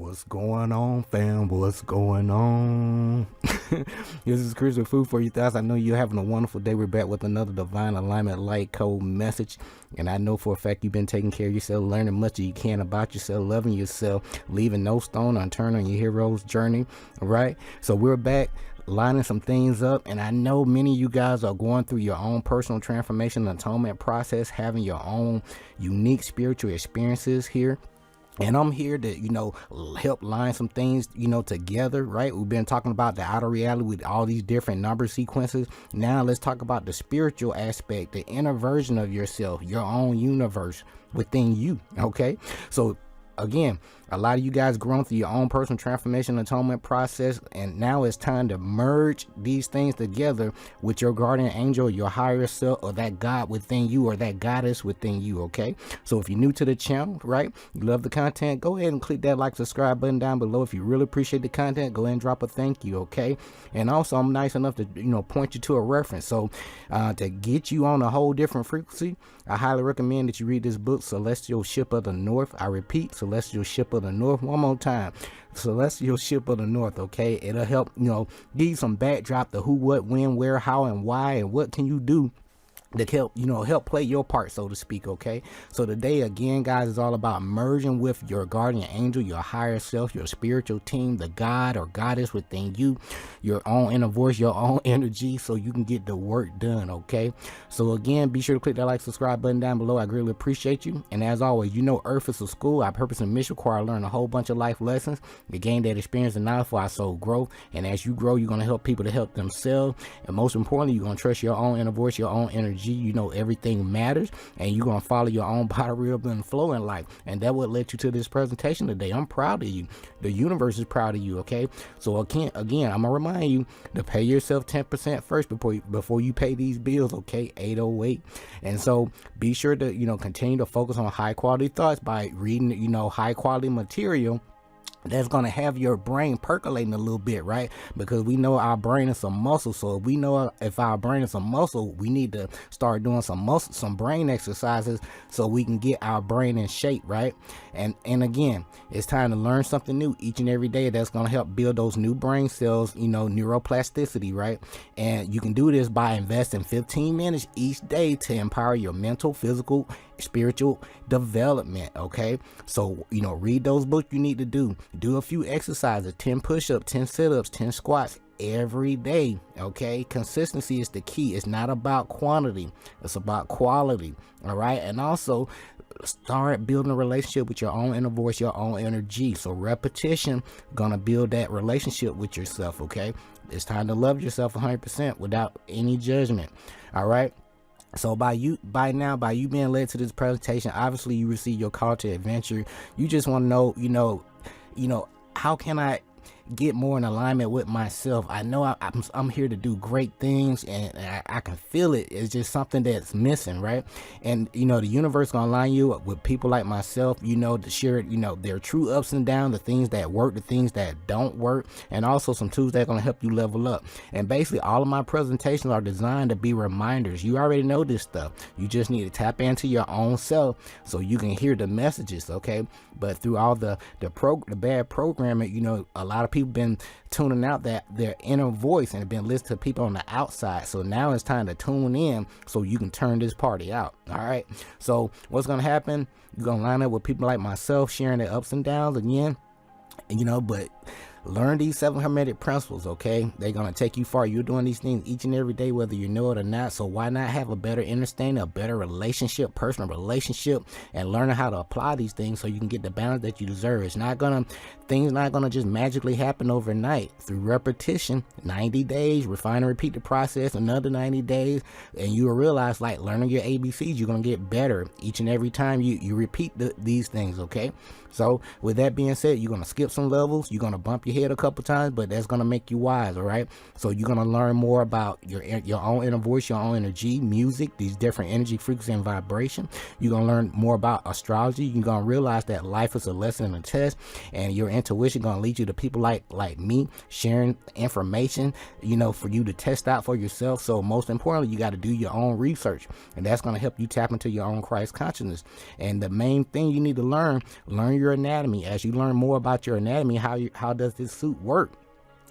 What's going on, fam? What's going on? This is Chris with F4YT. I know you're having a wonderful day. We're back with another Divine Alignment Light Code message. And I know for a fact you've been taking care of yourself, learning much as you can about yourself, loving yourself, leaving no stone unturned on your hero's journey. All right. So we're back lining some things up, and I know many of you guys are going through your own personal transformation and atonement process, having your own unique spiritual experiences here. And I'm here to, help line some things, together, right? We've been talking about the outer reality with all these different number sequences. Now let's talk about the spiritual aspect, the inner version of yourself, your own universe within you, okay? So again, a lot of you guys grown through your own personal transformation atonement process, and now it's time to merge these things together with your guardian angel, your higher self, or that God within you, or that goddess within you. Okay, so if you're new to the channel, right, you love the content, go ahead and click that like, subscribe button down below. If you really appreciate the content, go ahead and drop a thank you. Okay, and also I'm nice enough to point you to a reference. So to get you on a whole different frequency, I highly recommend that you read this book, Celestial Ship of the North. I repeat, Celestial Ship of the North, one more time. Celestial Ship of the North. Okay, it'll help give you some backdrop to who, what, when, where, how, and why, and what can you do to help play your part, so to speak. Okay, so today again, guys, is all about merging with your guardian angel, your higher self, your spiritual team, the God or goddess within you, your own inner voice, your own energy, so you can get the work done. Okay, so again, be sure to click that like, subscribe button down below. I greatly appreciate you. And as always, Earth is a school. Our purpose and mission require to learn a whole bunch of life lessons to gain that experience and knowledge for our soul growth. And as you grow, you're going to help people to help themselves, and most importantly, you're going to trust your own inner voice, your own energy. Everything matters, and you're gonna follow your own body rhythm and flow in life, and that would led you to this presentation today. I'm proud of you. The universe is proud of you. Okay, so again, I'm gonna remind you to pay yourself 10% first before you pay these bills. Okay, 808. And so be sure to continue to focus on high quality thoughts by reading high quality material that's going to have your brain percolating a little bit, right? Because we know our brain is a muscle. So if we know if our brain is a muscle, we need to start doing some brain exercises so we can get our brain in shape, right? And again, it's time to learn something new each and every day that's going to help build those new brain cells, neuroplasticity, right? And you can do this by investing 15 minutes each day to empower your mental, physical, spiritual development. Okay, so read those books you need to do a few exercises, 10 push-ups, 10 sit-ups, 10 squats every day. Okay, consistency is the key. It's not about quantity, it's about quality. All right, and also start building a relationship with your own inner voice, your own energy. So repetition gonna build that relationship with yourself. Okay, it's time to love yourself 100% without any judgment. All right, so by you being led to this presentation, obviously you receive your call to adventure. You just want to know, how can I get more in alignment with myself? I know I'm here to do great things, and I can feel it. It's just something that's missing, right? And the universe gonna line you up with people like myself, to share their true ups and downs, the things that work, the things that don't work, and also some tools that are gonna help you level up. And basically all of my presentations are designed to be reminders. You already know this stuff. You just need to tap into your own self so you can hear the messages. Okay, but through all the bad programming, a lot of people been tuning out their inner voice and have been listening to people on the outside. So now it's time to tune in so you can turn this party out. All right, so what's gonna happen, you're gonna line up with people like myself sharing their ups and downs again, but learn these 7 hermetic principles. Okay, they're gonna take you far. You're doing these things each and every day, whether you know it or not. So why not have a better understanding, a better relationship, personal relationship, and learning how to apply these things so you can get the balance that you deserve. Things not gonna just magically happen overnight. Through repetition, 90 days, refine and repeat the process, another 90 days, and you will realize, like learning your ABCs, you're gonna get better each and every time you repeat these things. Okay, so with that being said, you're gonna skip some levels, you're gonna bump your your head a couple times, but that's gonna make you wise. All right, so you're gonna learn more about your own inner voice, your own energy, music, these different energy, frequency, and vibration. You're gonna learn more about astrology. You're gonna realize that life is a lesson and a test, and your intuition gonna lead you to people like me, sharing information, you know, for you to test out for yourself. So most importantly, you got to do your own research, and that's going to help you tap into your own Christ consciousness. And the main thing you need to learn your anatomy. As you learn more about your anatomy, how does this suit work?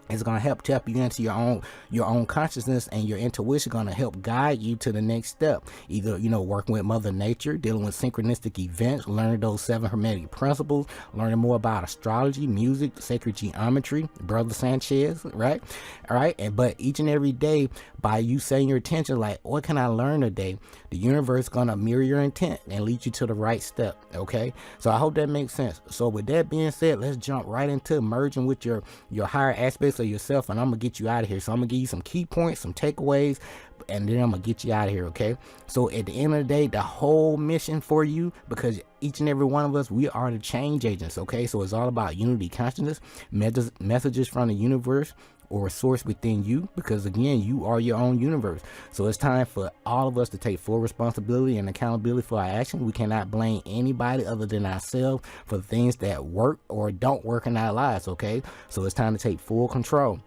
It's going to help tap you into your own consciousness, and your intuition going to help guide you to the next step. Either, you know, working with Mother Nature, dealing with synchronistic events, learning those 7 Hermetic principles, learning more about astrology, music, sacred geometry, Brother Sanchez, right? All right. But each and every day, by you setting your intention, like, what can I learn today? The universe is going to mirror your intent and lead you to the right step. Okay. So I hope that makes sense. So with that being said, let's jump right into merging with your higher aspects of yourself, and I'm gonna get you out of here. So I'm gonna give you some key points, some takeaways, and then I'm gonna get you out of here. Okay, so at the end of the day, the whole mission for you, because each and every one of us, we are the change agents. Okay, so it's all about unity consciousness, messages from the universe or a source within you, because again, you are your own universe. So it's time for all of us to take full responsibility and accountability for our action. We cannot blame anybody other than ourselves for the things that work or don't work in our lives. Okay, so it's time to take full control.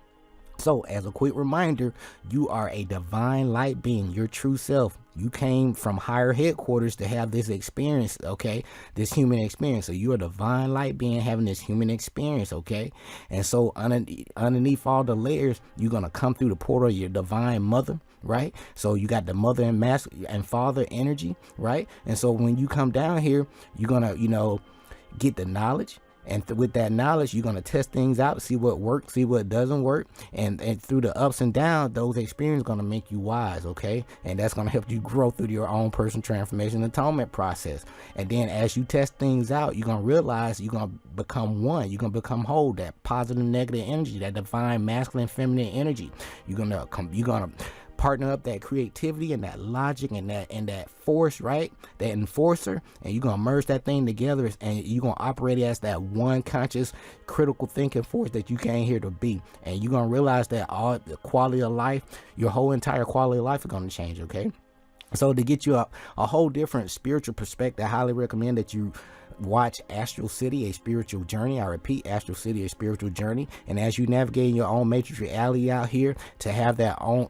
So as a quick reminder, you are a divine light being, your true self. You came from higher headquarters to have this experience, okay? This human experience. So you're a divine light being having this human experience, okay? And so underneath all the layers, you're going to come through the portal of your divine mother, right? So you got the mother and father energy, right? And so when you come down here, you're going to, you know, get the knowledge. And with that knowledge, you're going to test things out, see what works, see what doesn't work. And through the ups and downs, those experiences are going to make you wise, okay? And that's going to help you grow through your own personal transformation and atonement process. And then as you test things out, you're going to realize you're going to become one. You're going to become whole, that positive, negative energy, that divine, masculine, feminine energy. You're going to partner up that creativity and that logic and that force, right? That enforcer, and you're gonna merge that thing together, and you're gonna operate as that one conscious, critical thinking force that you came here to be. And you're gonna realize that all the quality of life, your whole entire quality of life is gonna change. Okay, so to get you a whole different spiritual perspective, I highly recommend that you watch Astral City, A Spiritual Journey. I repeat, Astral City, A Spiritual Journey. And as you navigate your own matrix reality out here to have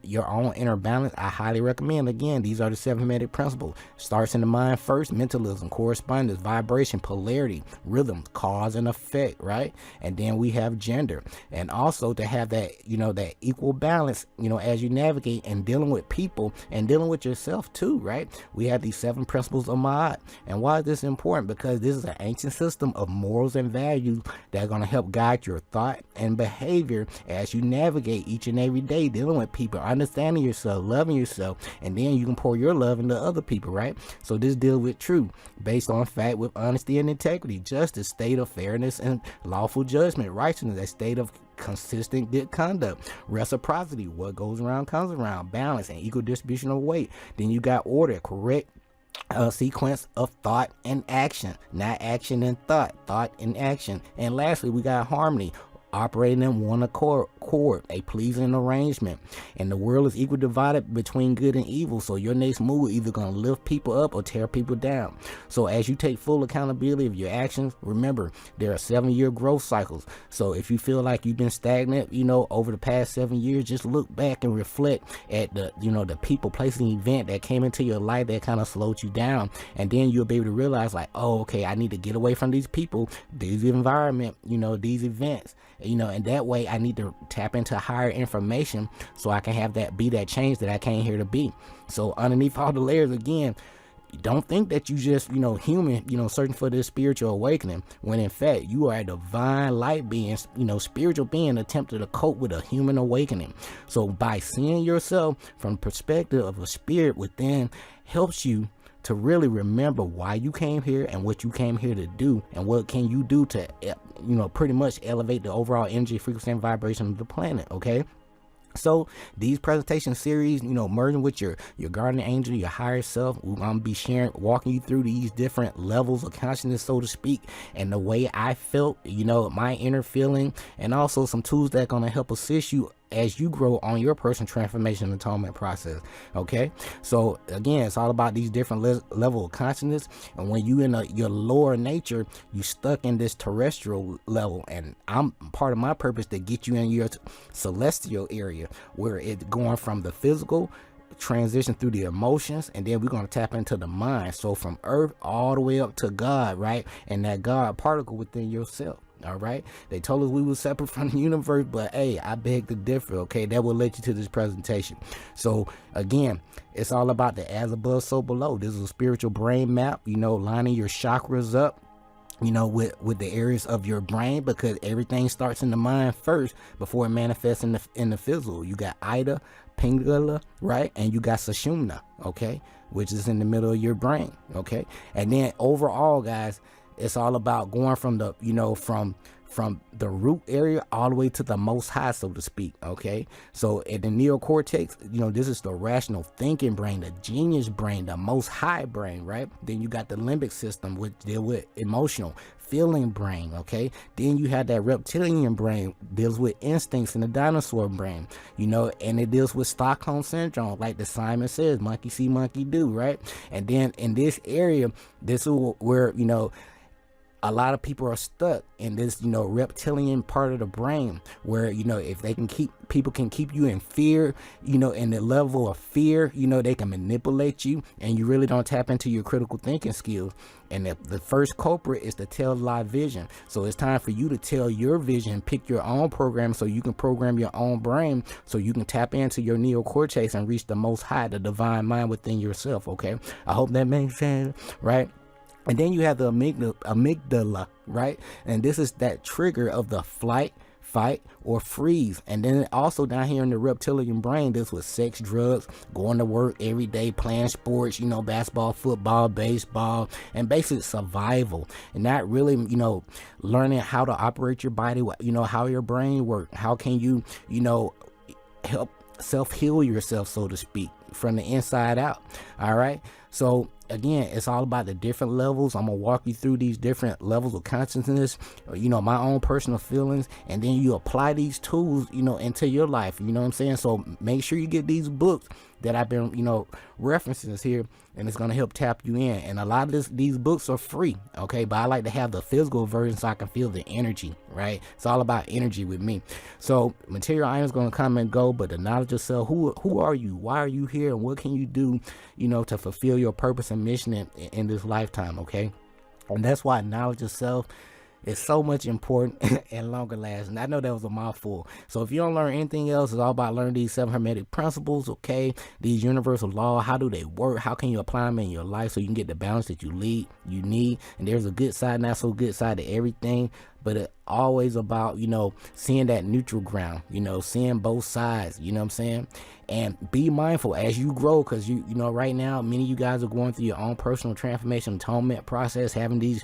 your own inner balance, I highly recommend, again, these are the 7 Hermetic principles. Starts in the mind first: mentalism, correspondence, vibration, polarity, rhythm, cause and effect, right? And then we have gender. And also to have that, you know, that equal balance, you know, as you navigate and dealing with people and dealing with yourself too, right? We have these 7 principles of Ma'at. And why is this important? Because this is an ancient system of morals and values that are going to help guide your thought and behavior as you navigate each and every day, dealing with people, understanding yourself, loving yourself, and then you can pour your love into other people, right? So this deals with truth based on fact, with honesty and integrity, justice, state of fairness and lawful judgment, righteousness, a state of consistent good conduct, reciprocity, what goes around comes around, balance and equal distribution of weight. Then you got order, correct sequence of thought and action, not action and thought and action. And lastly, we got harmony, operating in one accord, a pleasing arrangement. And the world is equally divided between good and evil, so your next move either going to lift people up or tear people down. So as you take full accountability of your actions, remember there are 7-year growth cycles. So if you feel like you've been stagnant, you know, over the past 7 years, just look back and reflect at the, you know, the people, place, and event that came into your life that kind of slowed you down. And then you'll be able to realize, like, oh, okay, I need to get away from these people, these environment, you know, these events, you know, and that way I need to tap into higher information so I can have that, be that change that I came here to be. So underneath all the layers, again, don't think that you just, you know, human, you know, searching for this spiritual awakening, when in fact you are a divine light being, you know, spiritual being attempting to cope with a human awakening. So by seeing yourself from the perspective of a spirit within helps you to really remember why you came here and what you came here to do, and what can you do to, you know, pretty much elevate the overall energy, frequency, and vibration of the planet. Okay, So these presentation series, merging with your guardian angel, your higher self, I'm gonna be walking you through these different levels of consciousness, so to speak, and the way I felt, my inner feeling, and also some tools that are gonna help assist you as you grow on your personal transformation and atonement process. Okay, so again, it's all about these different level of consciousness, and when you in your lower nature, you stuck in this terrestrial level, and I'm part of my purpose to get you in your celestial area, where it's going from the physical transition through the emotions, and then we're going to tap into the mind. So from earth all the way up to God, right? And that God particle within yourself. All right, they told us we were separate from the universe, but hey, I beg to differ. Okay, that will lead you to this presentation. So again, it's all about the as above, so below. This is a spiritual brain map, lining your chakras up, with the areas of your brain, because everything starts in the mind first before it manifests in the physical. You got Ida, Pingala, right? And you got Sushumna, okay, which is in the middle of your brain, okay? And then overall, guys, it's all about going from the, from the root area all the way to the most high, so to speak. Okay, so in the neocortex, this is the rational thinking brain, the genius brain, the most high brain, right? Then you got the limbic system, which deal with emotional feeling brain. Okay, then you have that reptilian brain, deals with instincts, and the dinosaur brain, and it deals with Stockholm syndrome, like the Simon says, monkey see, monkey do, right? And then in this area, this is where a lot of people are stuck in this, reptilian part of the brain, where, if they can people can keep you in fear, in the level of fear, they can manipulate you, and you really don't tap into your critical thinking skills. And the first culprit is the tell lie vision. So it's time for you to tell your vision, pick your own program, so you can program your own brain, so you can tap into your neocortex and reach the most high, the divine mind within yourself. Okay, I hope that makes sense, right? And then you have the amygdala, right? And this is that trigger of the flight, fight, or freeze. And then also down here in the reptilian brain, this was sex, drugs, going to work every day, playing sports, basketball, football, baseball, and basic survival. And not really, learning how to operate your body, how your brain works. How can you, help self-heal yourself, so to speak, from the inside out. All right, so again, it's all about the different levels. I'm gonna walk you through these different levels of consciousness, my own personal feelings, and then you apply these tools, into your life. You know what I'm saying? So make sure you get these books that I've been, references here, and it's gonna help tap you in. And a lot of these books are free, okay? But I like to have the physical version so I can feel the energy, right? It's all about energy with me. So material items gonna come and go, but the knowledge of self, who are you? Why are you here? And what can you do, to fulfill your purpose and mission in this lifetime, okay? And that's why knowledge of self is so much important and longer lasting. I know that was a mouthful. So if you don't learn anything else, it's all about learning these 7 hermetic principles, okay? These universal laws, how do they work? How can you apply them in your life so you can get the balance that you need? And there's a good side, not so good side to everything, but it's always about, seeing that neutral ground, seeing both sides, you know what I'm saying? And be mindful as you grow, because right now, many of you guys are going through your own personal transformation, atonement process, having these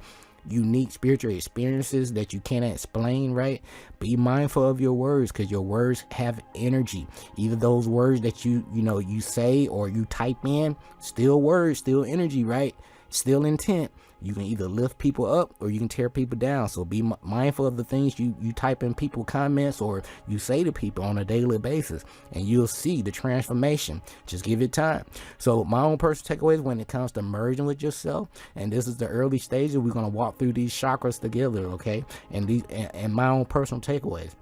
unique spiritual experiences that you cannot explain, right? Be mindful of your words, because your words have energy. Even those words that you say or you type in, still words, still energy, right? Still intent. You can either lift people up or you can tear people down. So be mindful of the things you type in people comments or you say to people on a daily basis, and you'll see the transformation. Just give it time. So my own personal takeaways when it comes to merging with yourself, and this is the early stages, we're going to walk through these chakras together, okay? And my own personal takeaways.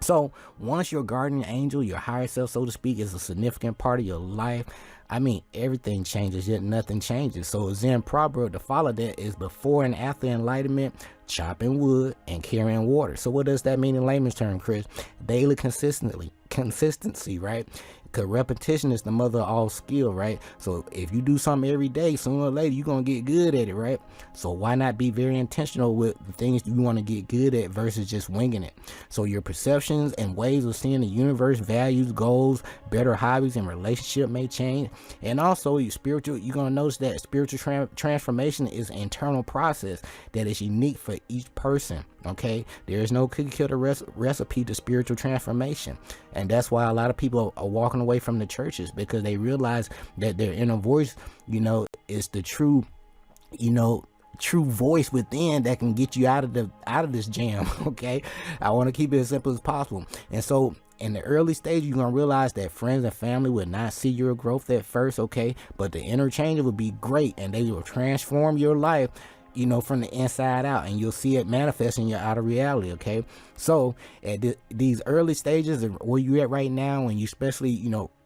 So once your guardian angel, your higher self, so to speak, is a significant part of your life, everything changes, yet nothing changes. So a Zen proverb to follow that is before and after enlightenment, chopping wood and carrying water. So what does that mean in layman's terms, Chris? Daily consistency, right? Because repetition is the mother of all skill, right? So if you do something every day, sooner or later you're going to get good at it, right? So why not be very intentional with the things you want to get good at versus just winging it? So your perceptions and ways of seeing the universe, values, goals, better hobbies, and relationship may change. And also your spiritual, you're going to notice that spiritual transformation is an internal process that is unique for each person. Okay, there is no cookie cutter recipe to spiritual transformation, and that's why a lot of people are walking away from the churches, because they realize that their inner voice, is the true, true voice within that can get you out of this jam. Okay, I want to keep it as simple as possible. And so in the early stage, you're gonna realize that friends and family would not see your growth at first, okay, but the interchange will be great, and they will transform your life, from the inside out, and you'll see it manifest in your outer reality. Okay, so at these early stages of where you're at right now, and you especially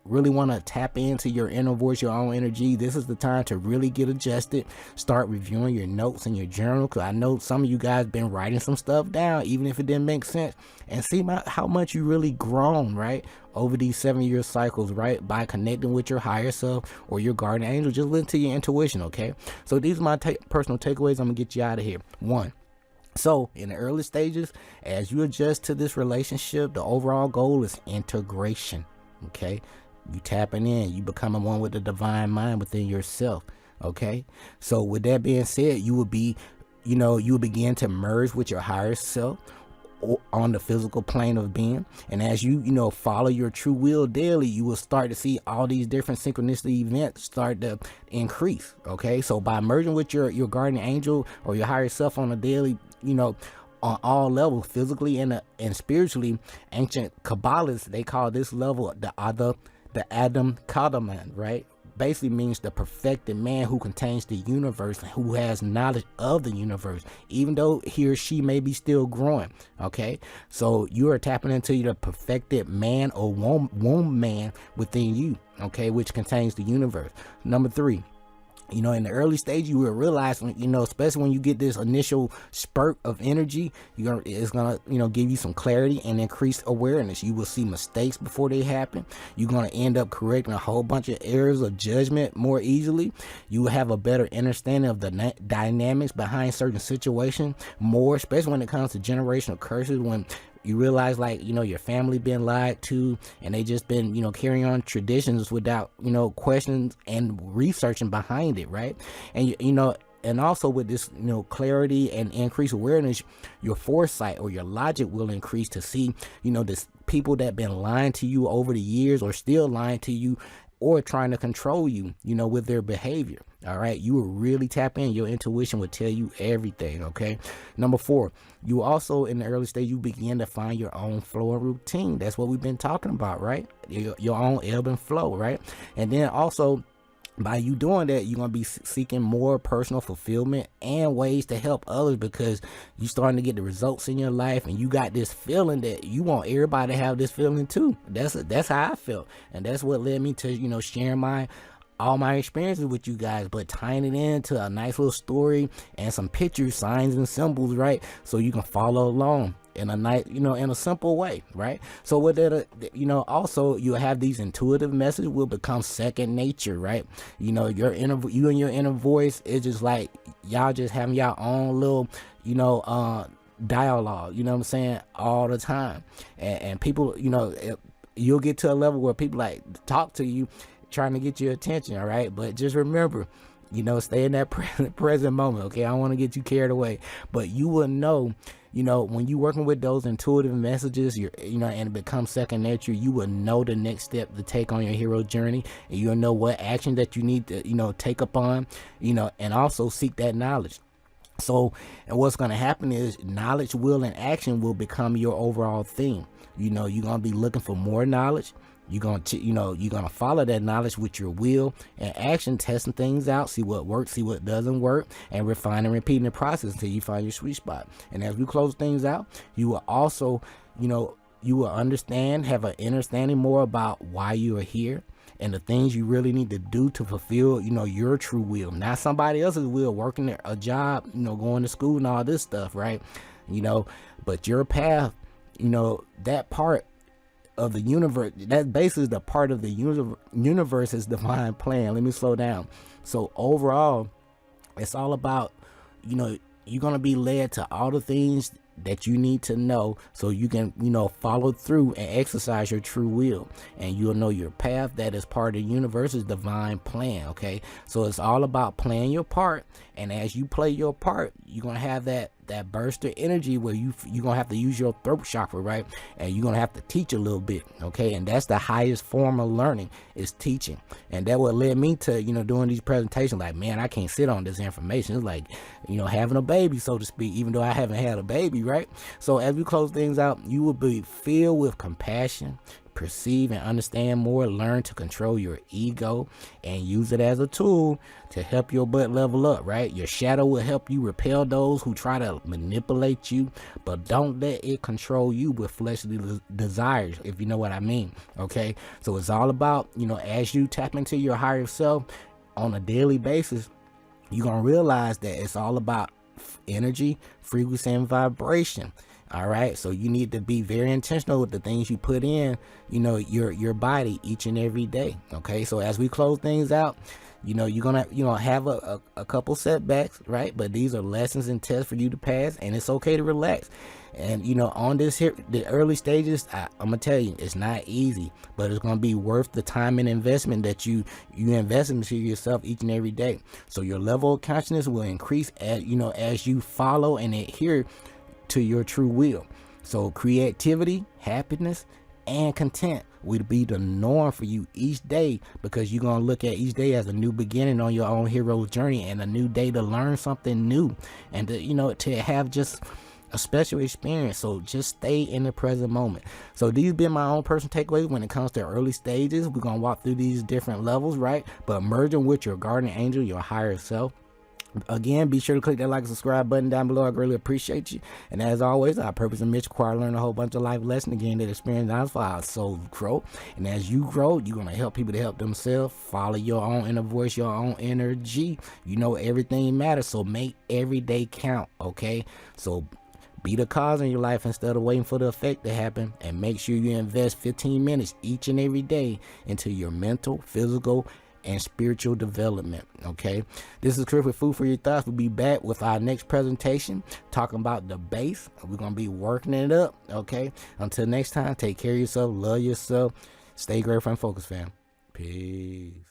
really want to tap into your inner voice, your own energy, this is the time to really get adjusted. Start reviewing your notes in your journal, because I know some of you guys been writing some stuff down, even if it didn't make sense, and see how much you really grown, right, over these 7-year cycles, right, by connecting with your higher self or your guardian angel. Just listen to your intuition. Okay, so these are my personal takeaways. I'm gonna get you out of here. 1, so in the early stages, as you adjust to this relationship, the overall goal is integration. Okay, you tapping in, you becoming one with the divine mind within yourself. Okay, so with that being said, you will be, you will begin to merge with your higher self on the physical plane of being. And as you follow your true will daily, you will start to see all these different synchronicity events start to increase. Okay, so by merging with your guardian angel or your higher self on a daily, on all levels, physically and spiritually, ancient Kabbalists, they call this level the Adam Kadmon, right? Basically means the perfected man who contains the universe, who has knowledge of the universe, even though he or she may be still growing. Okay, so you are tapping into the perfected man or womb man within you, okay, which contains the universe. Number 3, in the early stage, you will realize, especially when you get this initial spurt of energy, it's gonna, give you some clarity and increased awareness. You will see mistakes before they happen. You're gonna end up correcting a whole bunch of errors of judgment more easily. You will have a better understanding of the dynamics behind certain situations more, especially when it comes to generational curses. When you realize, like, your family been lied to, and they just been, carrying on traditions without, questions and researching behind it, right? And, and also with this, clarity and increased awareness, your foresight or your logic will increase to see, this people that been lying to you over the years or still lying to you or trying to control you, with their behavior. All right, you will really tap in. Your intuition will tell you everything. Okay, number 4, you also in the early stage, you begin to find your own flow and routine. That's what we've been talking about, right? Your own ebb and flow, right? And then also, by you doing that, you're going to be seeking more personal fulfillment and ways to help others, because you're starting to get the results in your life, and you got this feeling that you want everybody to have this feeling too. That's how I felt, and that's what led me to sharing all my experiences with you guys, but tying it into a nice little story and some pictures, signs, and symbols, right? So you can follow along in a nice, in a simple way, right? So with that, also you'll have these intuitive messages will become second nature, right? You and your inner voice is just like y'all just having your own little, dialogue, what I'm saying, all the time. And people, you'll get to a level where people like talk to you, trying to get your attention, all right? But just remember, stay in that present moment, okay? I don't want to get you carried away, but you will know, when you're working with those intuitive messages, and it becomes second nature, you will know the next step to take on your hero journey, and you'll know what action that you need to, take upon, and also seek that knowledge. So, and what's going to happen is knowledge, will, and action will become your overall theme. You're going to be looking for more knowledge. You're going to follow that knowledge with your will and action, testing things out, see what works, see what doesn't work, and refine and repeating the process until you find your sweet spot. And as we close things out, you will also, you will understand, have an understanding more about why you are here and the things you really need to do to fulfill, your true will, not somebody else's will, working a job, going to school and all this stuff, right? But your path, that part of the universe. That base is the part of the universe's divine plan. Let me slow down. So overall, it's all about, you know, you're going to be led to all the things that you need to know so you can, you know, follow through and exercise your true will, and you'll know your path that is part of the universe's divine plan. Okay, so it's all about playing your part, and as you play your part, you're gonna have that burst of energy where you're gonna have to use your throat chakra, right? And you're gonna have to teach a little bit. Okay, and that's the highest form of learning, is teaching. And that what led me to, you know, doing these presentations. Like, man, I can't sit on this information. It's like, you know, having a baby, so to speak, even though I haven't had a baby, right? So as we close things out, you will be filled with compassion, perceive and understand more, learn to control your ego and use it as a tool to help your butt level up, right? Your shadow will help you repel those who try to manipulate you, but don't let it control you with fleshly desires, if you know what I mean. Okay, so it's all about, you know, as you tap into your higher self on a daily basis, you're gonna realize that it's all about energy, frequency, and vibration. All right, so you need to be very intentional with the things you put in, you know, your body each and every day. Okay, so as we close things out, you know, you're gonna, you know, have a couple setbacks, right? But these are lessons and tests for you to pass, and it's okay to relax. And you know, on this here, the early stages, I'm gonna tell you, it's not easy, but it's gonna be worth the time and investment that you invest into yourself each and every day. So your level of consciousness will increase as, you know, as you follow and adhere to your true will. So creativity, happiness, and content will be the norm for you each day, because you're going to look at each day as a new beginning on your own hero's journey, and a new day to learn something new, and to, you know, to have just a special experience. So just stay in the present moment. So these been my own personal takeaways when it comes to early stages. We're going to walk through these different levels, right? But merging with your guardian angel, your higher self. Again, be sure to click that like and subscribe button down below. I greatly appreciate you. And as always, our purpose and mission require learn a whole bunch of life lessons, again, that experience us for our soul grow. And as you grow, you're going to help people to help themselves. Follow your own inner voice, your own energy. You know, everything matters, so make every day count. Okay, so be the cause in your life instead of waiting for the effect to happen, and make sure you invest 15 minutes each and every day into your mental, physical, and spiritual development. Okay, this is Chris with Food for Your Thoughts. We'll be back with our next presentation talking about the base. We're gonna be working it up. Okay, until next time, take care of yourself, love yourself, stay grateful and focused, fam. Peace.